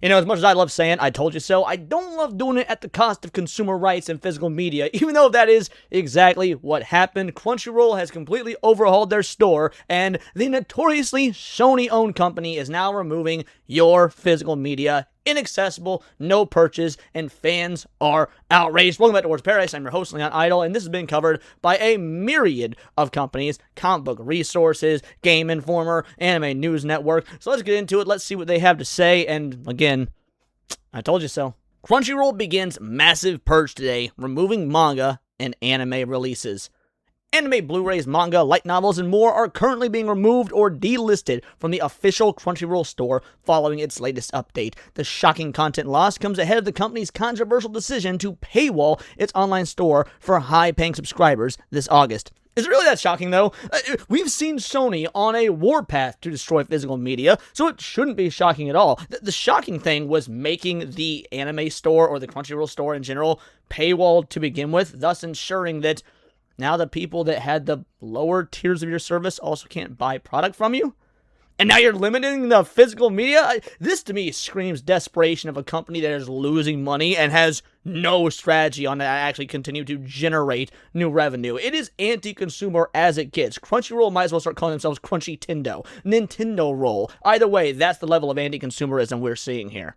You know, as much as I love saying, I told you so, I don't love doing it at the cost of consumer rights and physical media, even though that is exactly what happened. Crunchyroll has completely overhauled their store, and the notoriously Sony-owned company is now removing your physical media. Inaccessible, no purchase, and fans are outraged. Welcome back to Towards Paradise. I'm your host, Leon Idol, and this has been covered by a myriad of companies: Comic Book Resources, Game Informer, Anime News Network. So let's get into it. Let's see what they have to say, and again, I told you so. Crunchyroll begins massive purge today, removing manga and anime releases. Anime, Blu-rays, manga, light novels, and more are currently being removed or delisted from the official Crunchyroll store following its latest update. The shocking content loss comes ahead of the company's controversial decision to paywall its online store for high-paying subscribers this August. Is it really that shocking, though? We've seen Sony on a warpath to destroy physical media, so it shouldn't be shocking at all. The shocking thing was making the anime store, or the Crunchyroll store in general, paywalled to begin with, thus ensuring that now the people that had the lower tiers of your service also can't buy product from you? And now you're limiting the physical media? This to me screams desperation of a company that is losing money and has no strategy on that actually continue to generate new revenue. It is anti-consumer as it gets. Crunchyroll might as well start calling themselves Crunchy Tindo, Nintendo Roll. Either way, that's the level of anti-consumerism we're seeing here.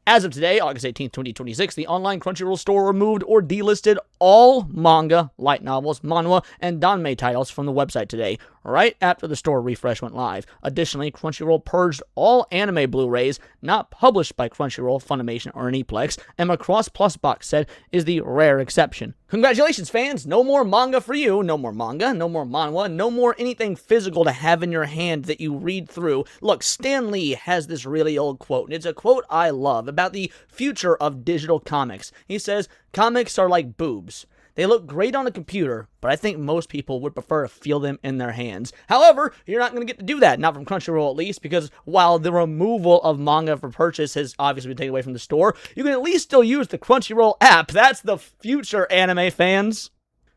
As of today, August 18th, 2026, the online Crunchyroll store removed or delisted all manga, light novels, manhwa, and danmei titles from the website today, right after the store refresh went live. Additionally, Crunchyroll purged all anime Blu-rays not published by Crunchyroll, Funimation, or Aniplex, and Macross Plus box set is the rare exception. Congratulations, fans! No more manga for you. No more manga, no more manhwa, no more anything physical to have in your hand that you read through. Look, Stan Lee has this really old quote, and it's a quote I love about the future of digital comics. He says, "Comics are like boobs. They look great on a computer, but I think most people would prefer to feel them in their hands." However, you're not going to get to do that, not from Crunchyroll at least, because while the removal of manga for purchase has obviously been taken away from the store, you can at least still use the Crunchyroll app. That's the future, anime fans.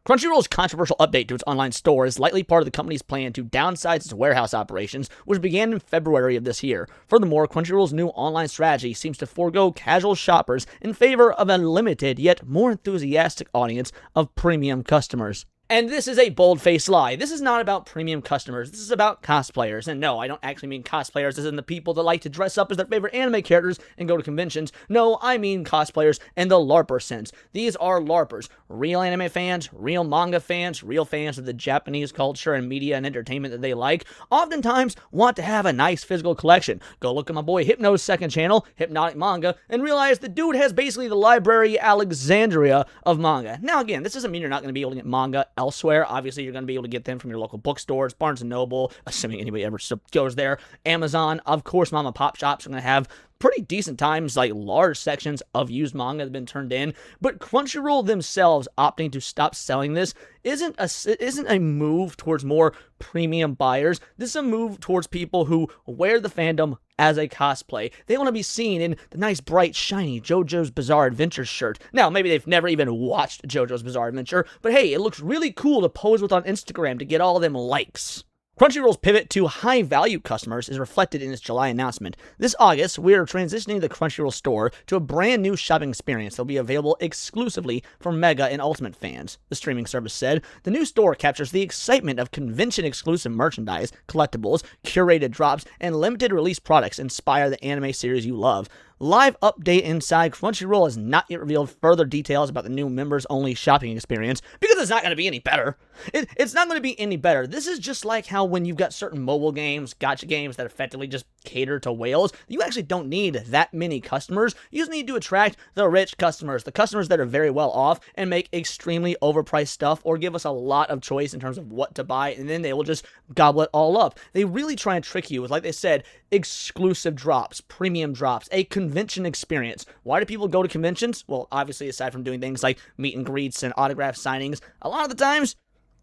Crunchyroll's controversial update to its online store is likely part of the company's plan to downsize its warehouse operations, which began in February of this year. Furthermore, Crunchyroll's new online strategy seems to forego casual shoppers in favor of a limited yet more enthusiastic audience of premium customers. And this is a bold-faced lie. This is not about premium customers. This is about cosplayers. And no, I don't actually mean cosplayers as in the people that like to dress up as their favorite anime characters and go to conventions. No, I mean cosplayers in the LARPer sense. These are LARPers. Real anime fans, real manga fans, real fans of the Japanese culture and media and entertainment that they like, oftentimes want to have a nice physical collection. Go look at my boy Hypno's second channel, Hypnotic Manga, and realize the dude has basically the Library Alexandria of manga. Now again, this doesn't mean you're not going to be able to get manga elsewhere. Obviously, you're going to be able to get them from your local bookstores, Barnes & Noble, assuming anybody ever goes there, Amazon. Of course, mom and pop shops are going to have pretty decent times, like large sections of used manga that have been turned in. But Crunchyroll themselves opting to stop selling this isn't a move towards more premium buyers. This is a move towards people who wear the fandom as a cosplay. They want to be seen in the nice, bright, shiny JoJo's Bizarre Adventure shirt. Now, maybe they've never even watched JoJo's Bizarre Adventure, but hey, it looks really cool to pose with on Instagram to get all them likes. Crunchyroll's pivot to high-value customers is reflected in its July announcement. This August, we are transitioning the Crunchyroll store to a brand new shopping experience that will be available exclusively for Mega and Ultimate fans, the streaming service said. The new store captures the excitement of convention-exclusive merchandise, collectibles, curated drops, and limited release products inspire the anime series you love. Live update inside. Crunchyroll has not yet revealed further details about the new members-only shopping experience because it's not going to be any better. It's not going to be any better. This is just like how when you've got certain mobile games, gacha games that effectively just cater to whales, you actually don't need that many customers. You just need to attract the rich customers, the customers that are very well off and make extremely overpriced stuff or give us a lot of choice in terms of what to buy, and then they will just gobble it all up. They really try and trick you with, like they said, exclusive drops, premium drops, a convention experience. Why do people go to conventions? Well, obviously, aside from doing things like meet and greets and autograph signings, a lot of the times,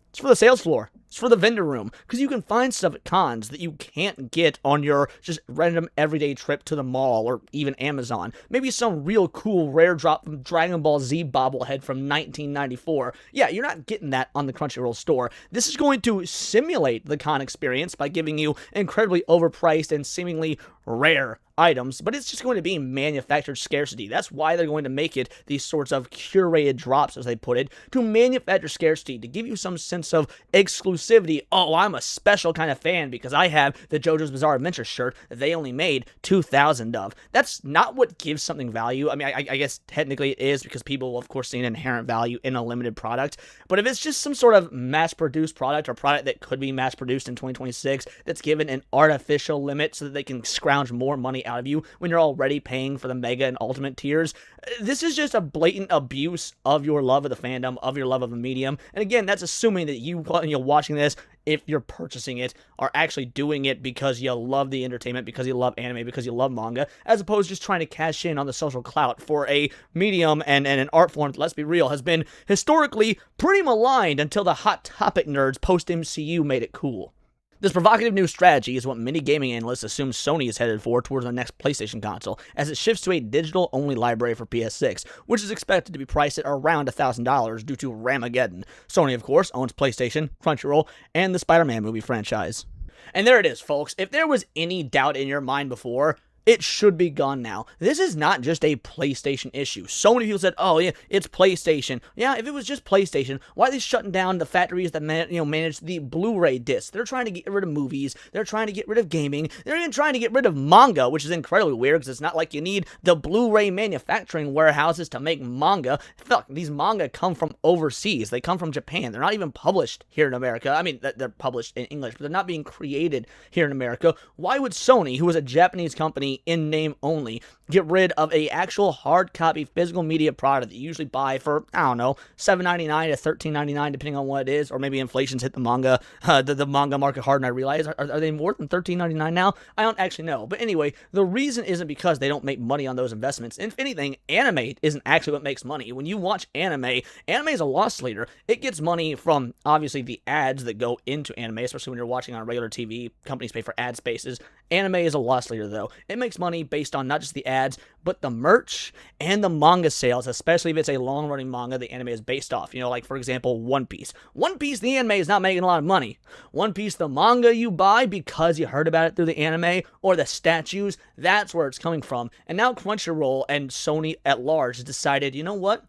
it's for the sales floor. It's for the vendor room, because you can find stuff at cons that you can't get on your just random everyday trip to the mall or even Amazon. Maybe some real cool rare drop from Dragon Ball Z bobblehead from 1994. Yeah, you're not getting that on the Crunchyroll store. This is going to simulate the con experience by giving you incredibly overpriced and seemingly rare items, but it's just going to be manufactured scarcity. That's why they're going to make it these sorts of curated drops, as they put it, to manufacture scarcity, to give you some sense of exclusivity. Oh, I'm a special kind of fan because I have the JoJo's Bizarre Adventure shirt that they only made 2,000 of. That's not what gives something value. I mean, I guess technically it is, because people will, of course, see an inherent value in a limited product, but if it's just some sort of mass-produced product, or product that could be mass-produced in 2026, that's given an artificial limit so that they can scrounge more money out of you when you're already paying for the Mega and Ultimate tiers, this is just a blatant abuse of your love of the fandom, of your love of the medium. And again, that's assuming that you watching this, if you're purchasing it, are actually doing it because you love the entertainment, because you love anime, because you love manga, as opposed to just trying to cash in on the social clout for a medium and an art form that, let's be real, has been historically pretty maligned until the Hot Topic nerds post-MCU made it cool. This provocative new strategy is what many gaming analysts assume Sony is headed for towards the next PlayStation console, as it shifts to a digital-only library for PS6, which is expected to be priced at around $1,000 due to Ramageddon. Sony, of course, owns PlayStation, Crunchyroll, and the Spider-Man movie franchise. And there it is, folks. If there was any doubt in your mind before, it should be gone now. This is not just a PlayStation issue. So many people said, oh yeah, it's PlayStation. Yeah, if it was just PlayStation, why are they shutting down the factories that manage the Blu-ray discs? They're trying to get rid of movies. They're trying to get rid of gaming. They're even trying to get rid of manga, which is incredibly weird, because it's not like you need the Blu-ray manufacturing warehouses to make manga. Fuck, these manga come from overseas. They come from Japan. They're not even published here in America. I mean, they're published in English, but they're not being created here in America. Why would Sony, who is a Japanese company in name only, get rid of a actual hard copy physical media product that you usually buy for, I don't know, $7.99 to $13.99 depending on what it is, or maybe inflation's hit the manga the manga market hard, and I realize, are they more than $13.99 now? I don't actually know. But anyway, the reason isn't because they don't make money on those investments. If anything, anime isn't actually what makes money. When you watch anime is a loss leader. It gets money from, obviously, the ads that go into anime, especially when you're watching on regular TV. Companies pay for ad spaces. Anime is a loss leader, though. It makes money based on not just the ads, but the merch and the manga sales, especially if it's a long-running manga the anime is based off. You know, like, for example, One Piece. One Piece, the anime, is not making a lot of money. One Piece, the manga you buy because you heard about it through the anime, or the statues, that's where it's coming from. And now Crunchyroll and Sony at large has decided, you know what?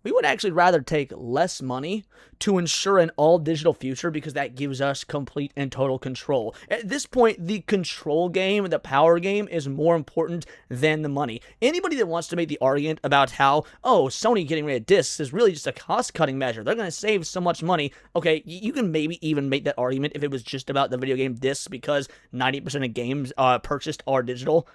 We would actually rather take less money to ensure an all-digital future, because that gives us complete and total control. At this point, the control game, the power game, is more important than the money. Anybody that wants to make the argument about how, oh, Sony getting rid of discs is really just a cost-cutting measure, they're going to save so much money, okay, you can maybe even make that argument if it was just about the video game discs, because 90% of games purchased are digital.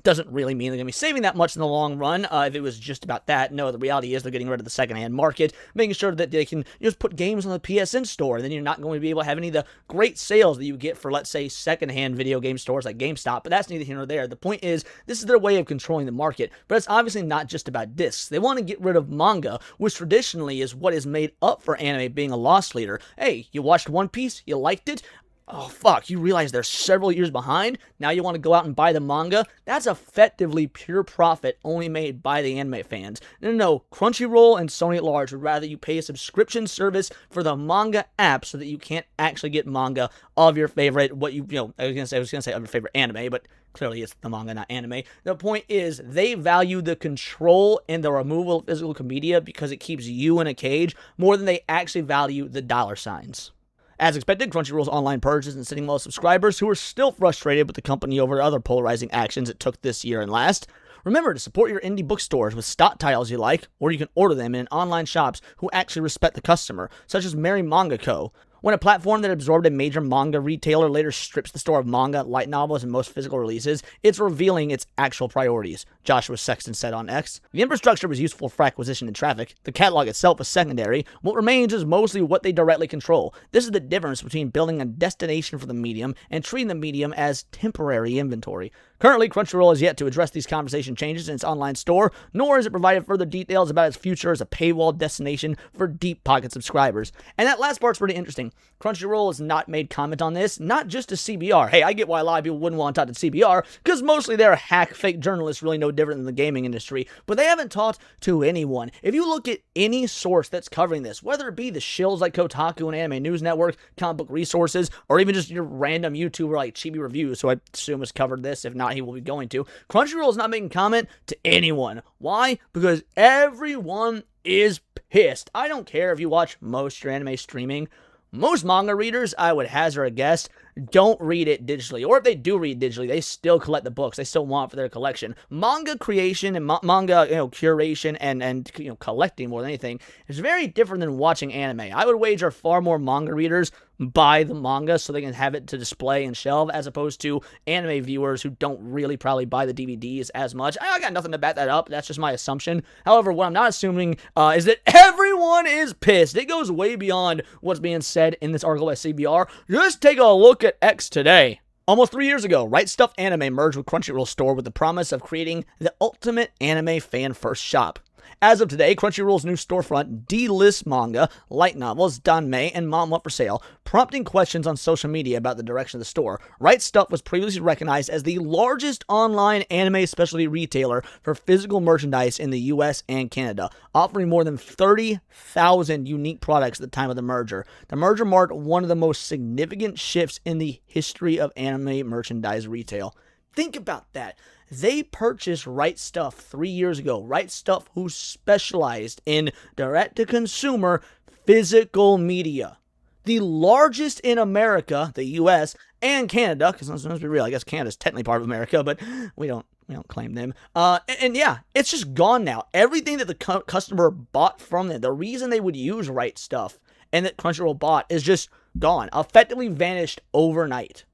Doesn't really mean they're going to be saving that much in the long run. If it was just about that, no, the reality is they're getting rid of the secondhand market, making sure that they can just put games on the PSN store, and then you're not going to be able to have any of the great sales that you get for, let's say, secondhand video game stores like GameStop, but that's neither here nor there. The point is, this is their way of controlling the market, but it's obviously not just about discs. They want to get rid of manga, which traditionally is what is made up for anime being a loss leader. Hey, you watched One Piece, you liked it, oh, fuck, you realize they're several years behind? Now you want to go out and buy the manga? That's effectively pure profit only made by the anime fans. No, Crunchyroll and Sony at large would rather you pay a subscription service for the manga app so that you can't actually get manga of your favorite, I was going to say of your favorite anime, but clearly it's the manga, not anime. The point is, they value the control and the removal of physical media because it keeps you in a cage more than they actually value the dollar signs. As expected, Crunchyroll's online purge isn't sitting well with subscribers who are still frustrated with the company over other polarizing actions it took this year and last. Remember to support your indie bookstores with stock titles you like, or you can order them in online shops who actually respect the customer, such as Merry Manga Co. When a platform that absorbed a major manga retailer later strips the store of manga, light novels, and most physical releases, it's revealing its actual priorities, Joshua Sexton said on X. The infrastructure was useful for acquisition and traffic. The catalog itself was secondary. What remains is mostly what they directly control. This is the difference between building a destination for the medium and treating the medium as temporary inventory. Currently, Crunchyroll has yet to address these conversation changes in its online store, nor has it provided further details about its future as a paywall destination for deep-pocket subscribers. And that last part's pretty interesting. Crunchyroll has not made comment on this, not just to CBR. Hey, I get why a lot of people wouldn't want to talk to CBR, because mostly they're hack fake journalists really no different than the gaming industry, but they haven't talked to anyone. If you look at any source that's covering this, whether it be the shills like Kotaku and Anime News Network, Comic Book Resources, or even just your random YouTuber like Chibi Reviews, who I assume has covered this, if not, he will be going to. Crunchyroll is not making comment to anyone. Why? Because everyone is pissed. I don't care if you watch most your anime streaming. Most manga readers, I would hazard a guess, don't read it digitally. Or if they do read digitally, they still collect the books. They still want it for their collection. Manga creation and manga, curation and collecting more than anything is very different than watching anime. I would wager far more manga readers buy the manga so they can have it to display and shelve, as opposed to anime viewers who don't really probably buy the DVDs as much. I got nothing to back that up. That's just my assumption. However, what I'm not assuming is that everyone is pissed. It goes way beyond what's being said in this article by CBR. Just take a look at X today. Almost 3 years ago, Right Stuf Anime merged with Crunchyroll Store with the promise of creating the ultimate anime fan-first shop. As of today, Crunchyroll's new storefront delists manga, light novels, danmei, and manhwa for sale, prompting questions on social media about the direction of the store. Right Stuf was previously recognized as the largest online anime specialty retailer for physical merchandise in the US and Canada, offering more than 30,000 unique products at the time of the merger. The merger marked one of the most significant shifts in the history of anime merchandise retail. Think about that. They purchased Right Stuf 3 years ago. Right Stuf, who specialized in direct-to-consumer physical media. The largest in America, the US, and Canada, because let's be real, I guess Canada's technically part of America, but we don't claim them. And yeah, it's just gone now. Everything that the customer bought from them, the reason they would use Right Stuf and that Crunchyroll bought is just gone. Effectively vanished overnight.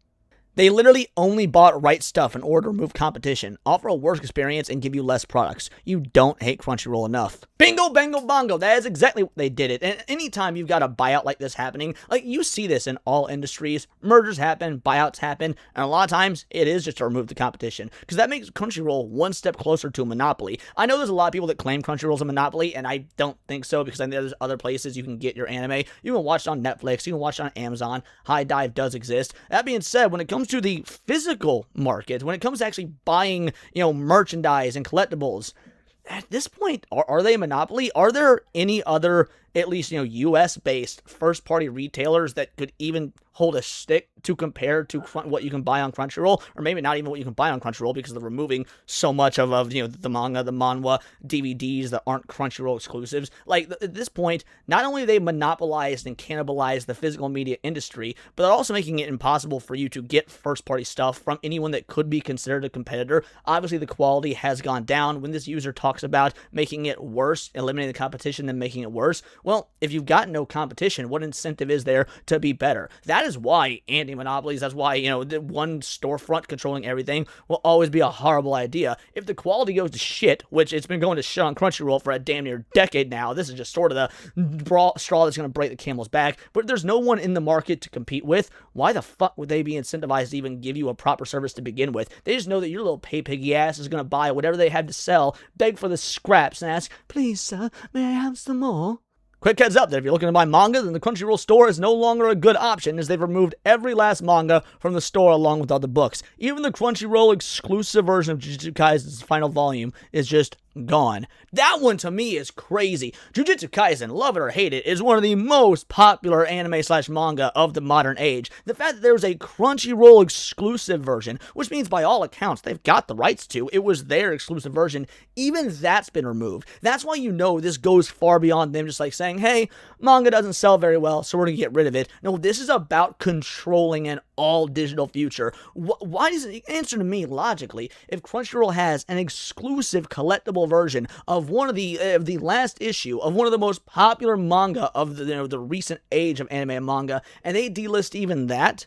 They literally only bought Right Stuf in order to remove competition, offer a worse experience, and give you less products. You don't hate Crunchyroll enough. Bingo, bango, bongo. That is exactly what they did it. And anytime you've got a buyout like this happening, like you see this in all industries, mergers happen, buyouts happen, and a lot of times it is just to remove the competition. Because that makes Crunchyroll one step closer to a monopoly. I know there's a lot of people that claim Crunchyroll's a monopoly, and I don't think so, because I know there's other places you can get your anime. You can watch it on Netflix, you can watch it on Amazon. High Dive does exist. That being said, when it comes to the physical market, when it comes to actually buying, merchandise and collectibles, at this point, are they a monopoly? Are there any other, at least, US-based first-party retailers that could even hold a stick to compare to what you can buy on Crunchyroll? Or maybe not even what you can buy on Crunchyroll, because they're removing so much of the manga, the manhwa, DVDs that aren't Crunchyroll exclusives. Like, at this point, not only have they monopolized and cannibalized the physical media industry, but they're also making it impossible for you to get first-party stuff from anyone that could be considered a competitor. Obviously, the quality has gone down. When this user talks about making it worse, eliminating the competition, then making it worse, well, if you've got no competition, what incentive is there to be better? That is why anti-monopolies, that's why, the one storefront controlling everything will always be a horrible idea. If the quality goes to shit, which it's been going to shit on Crunchyroll for a damn near decade now, this is just sort of the straw that's going to break the camel's back, but if there's no one in the market to compete with, why the fuck would they be incentivized to even give you a proper service to begin with? They just know that your little pay piggy ass is going to buy whatever they have to sell, beg for the scraps, and ask, "Please, sir, may I have some more?" Quick heads up that if you're looking to buy manga, then the Crunchyroll store is no longer a good option, as they've removed every last manga from the store along with all the books. Even the Crunchyroll exclusive version of Jujutsu Kaisen's final volume is just gone. That one to me is crazy. Jujutsu Kaisen, love it or hate it, is one of the most popular anime/manga of the modern age. The fact that there was a Crunchyroll exclusive version, which means by all accounts they've got the rights to, it was their exclusive version, even that's been removed. That's why this goes far beyond them just like saying, hey, manga doesn't sell very well, so we're going to get rid of it. No, this is about controlling an all-digital future. Why does it answer to me logically, if Crunchyroll has an exclusive collectible version of one of the last issue of one of the most popular manga of the recent age of anime and manga, and they delist even that?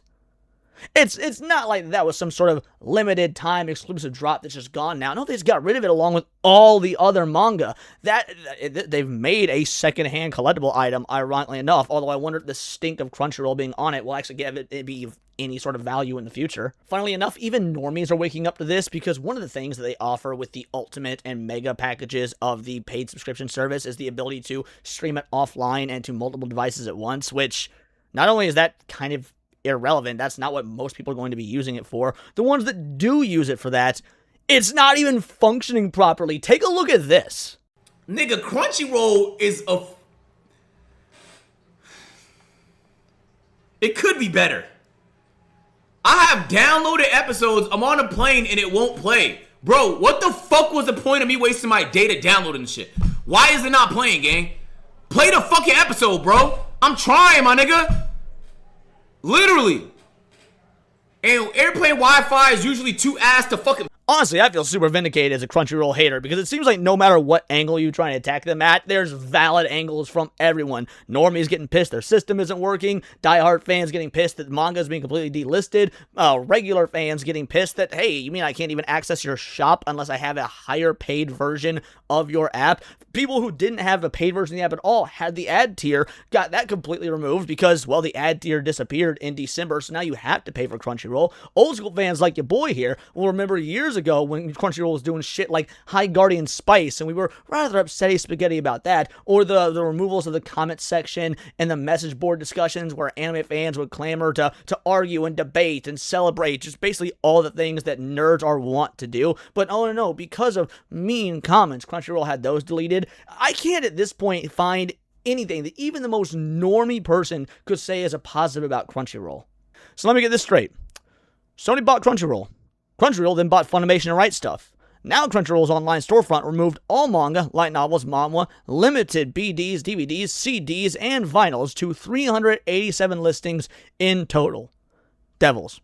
It's not like that was some sort of limited time exclusive drop that's just gone now. No, they just got rid of it along with all the other manga. They've made a secondhand collectible item, ironically enough, although I wonder if the stink of Crunchyroll being on it will actually give it be any sort of value in the future. Funnily enough, even normies are waking up to this, because one of the things that they offer with the Ultimate and Mega packages of the paid subscription service is the ability to stream it offline and to multiple devices at once, which not only is that kind of irrelevant, that's not what most people are going to be using it for. The ones that do use it for that, it's not even functioning properly. Take a look at this. Nigga, Crunchyroll is it could be better. I have downloaded episodes, I'm on a plane and it won't play. Bro, what the fuck was the point of me wasting my data downloading this shit? Why is it not playing, gang? Play the fucking episode, bro. I'm trying, my nigga. Literally. And airplane Wi-Fi is usually too ass to fucking... Honestly, I feel super vindicated as a Crunchyroll hater, because it seems like no matter what angle you try to attack them at, there's valid angles from everyone. Normies getting pissed their system isn't working, diehard fans getting pissed that manga is being completely delisted, regular fans getting pissed that, hey, you mean I can't even access your shop unless I have a higher paid version of your app? People who didn't have a paid version of the app at all had the ad tier, got that completely removed because, well, the ad tier disappeared in December, so now you have to pay for Crunchyroll. Old school fans like your boy here will remember years ago when Crunchyroll was doing shit like High Guardian Spice, and we were rather upsetty spaghetti about that, or the removals of the comment section and the message board discussions where anime fans would clamor to argue and debate and celebrate, just basically all the things that nerds are wont to do. But oh no, because of mean comments, Crunchyroll had those deleted. I can't at this point find anything that even the most normie person could say is a positive about Crunchyroll. So let me get this straight. Sony bought Crunchyroll. Crunchyroll then bought Funimation and Right Stuf. Now Crunchyroll's online storefront removed all manga, light novels, manhwa, limited BDs, DVDs, CDs, and vinyls to 387 listings in total. Devils.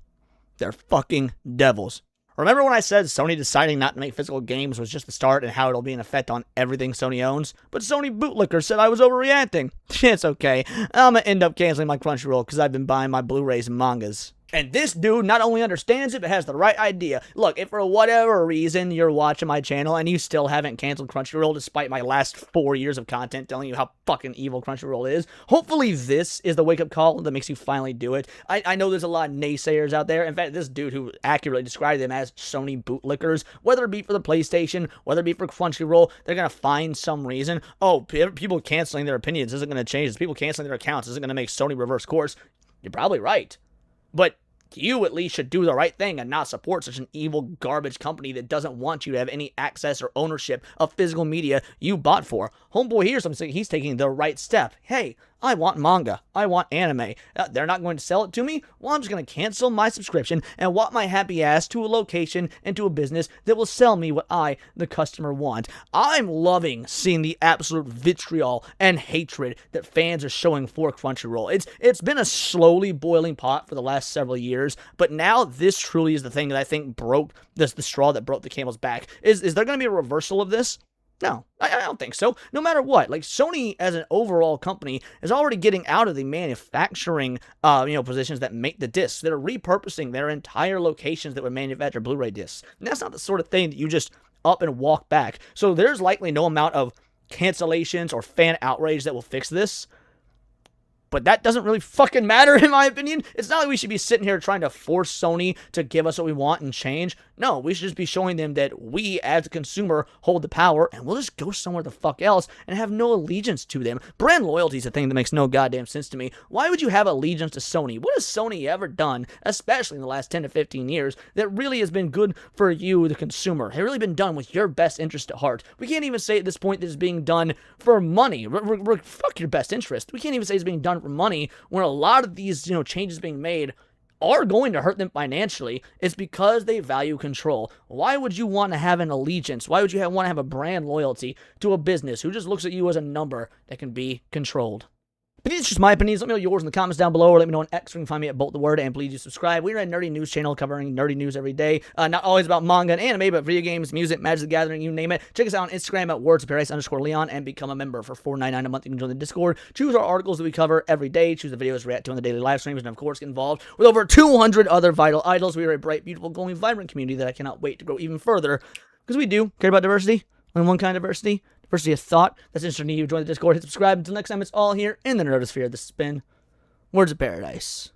They're fucking devils. Remember when I said Sony deciding not to make physical games was just the start and how it'll be an effect on everything Sony owns? But Sony bootlicker said I was overreacting. It's okay. I'm gonna end up canceling my Crunchyroll because I've been buying my Blu-rays and mangas. And this dude not only understands it, but has the right idea. Look, if for whatever reason you're watching my channel and you still haven't canceled Crunchyroll despite my last 4 years of content telling you how fucking evil Crunchyroll is, hopefully this is the wake-up call that makes you finally do it. I know there's a lot of naysayers out there. In fact, this dude who accurately described them as Sony bootlickers, whether it be for the PlayStation, whether it be for Crunchyroll, they're going to find some reason. Oh, people canceling their opinions isn't going to change this. People canceling their accounts isn't going to make Sony reverse course. You're probably right. But you at least should do the right thing and not support such an evil garbage company that doesn't want you to have any access or ownership of physical media you bought for. Homeboy here, he's taking the right step. Hey, I want manga. I want anime. They're not going to sell it to me? Well, I'm just going to cancel my subscription and walk my happy ass to a location and to a business that will sell me what I, the customer, want. I'm loving seeing the absolute vitriol and hatred that fans are showing for Crunchyroll. It's been a slowly boiling pot for the last several years, but now this truly is the thing that I think broke the straw that broke the camel's back. Is there going to be a reversal of this? No, I don't think so. No matter what, like Sony as an overall company is already getting out of the manufacturing, positions that make the discs. They're repurposing their entire locations that would manufacture Blu-ray discs. And that's not the sort of thing that you just up and walk back. So there's likely no amount of cancellations or fan outrage that will fix this. But that doesn't really fucking matter, in my opinion. It's not like we should be sitting here trying to force Sony to give us what we want and change. No, we should just be showing them that we, as a consumer, hold the power, and we'll just go somewhere the fuck else and have no allegiance to them. Brand loyalty is a thing that makes no goddamn sense to me. Why would you have allegiance to Sony? What has Sony ever done, especially in the last 10 to 15 years, that really has been good for you, the consumer? Has really been done with your best interest at heart? We can't even say at this point that it's being done for money. Fuck your best interest. We can't even say it's being done for money when a lot of these changes being made are going to hurt them financially. It's because they value control. Why would you want to have an allegiance? Why would you want to have a brand loyalty to a business who just looks at you as a number that can be controlled? But these are just my opinions. Let me know yours in the comments down below, or let me know on X, where you can find me at Bolt the Word, and please do subscribe. We're a nerdy news channel covering nerdy news every day. Not always about manga and anime, but video games, music, Magic the Gathering, you name it. Check us out on Instagram at wordsofparadise_Leon, and become a member for $4.99 a month. You can join the Discord, choose our articles that we cover every day, choose the videos we react to on the daily live streams, and of course get involved with over 200 other vital idols. We are a bright, beautiful, glowing, vibrant community that I cannot wait to grow even further, because we do care about diversity, only one kind of diversity. Diversity of thought. That's interesting to you. Join the Discord, hit subscribe. Until next time, it's all here in the Nerdosphere. This has been Words of Paradise.